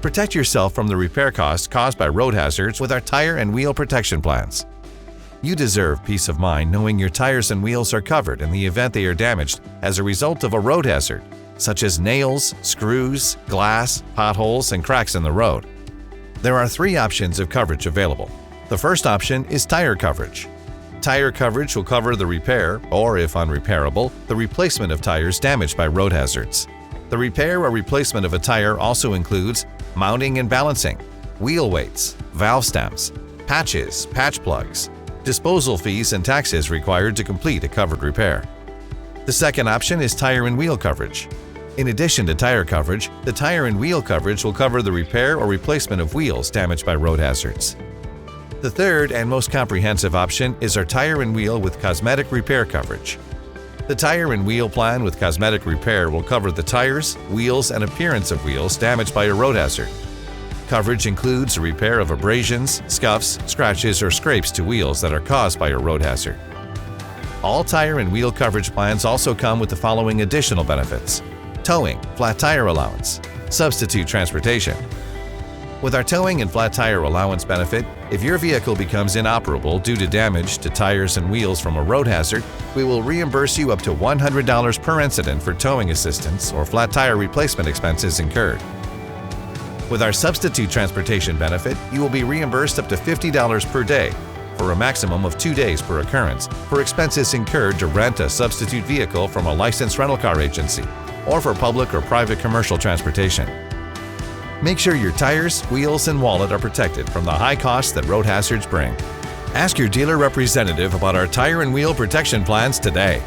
Protect yourself from the repair costs caused by road hazards with our tire and wheel protection plans. You deserve peace of mind knowing your tires and wheels are covered in the event they are damaged as a result of a road hazard, such as nails, screws, glass, potholes, and cracks in the road. There are 3 options of coverage available. The first option is tire coverage. Tire coverage will cover the repair, or if unrepairable, the replacement of tires damaged by road hazards. The repair or replacement of a tire also includes mounting and balancing, wheel weights, valve stems, patches, patch plugs, disposal fees and taxes required to complete a covered repair. The second option is tire and wheel coverage. In addition to tire coverage, the tire and wheel coverage will cover the repair or replacement of wheels damaged by road hazards. The third and most comprehensive option is our tire and wheel with cosmetic repair coverage. The tire and wheel plan with cosmetic repair will cover the tires, wheels, and appearance of wheels damaged by a road hazard. Coverage includes a repair of abrasions, scuffs, scratches, or scrapes to wheels that are caused by a road hazard. All tire and wheel coverage plans also come with the following additional benefits: towing, flat tire allowance, substitute transportation. With our towing and flat tire allowance benefit, if your vehicle becomes inoperable due to damage to tires and wheels from a road hazard, we will reimburse you up to $100 per incident for towing assistance or flat tire replacement expenses incurred. With our substitute transportation benefit, you will be reimbursed up to $50 per day for a maximum of 2 days per occurrence for expenses incurred to rent a substitute vehicle from a licensed rental car agency or for public or private commercial transportation. Make sure your tires, wheels, and wallet are protected from the high costs that road hazards bring. Ask your dealer representative about our tire and wheel protection plans today.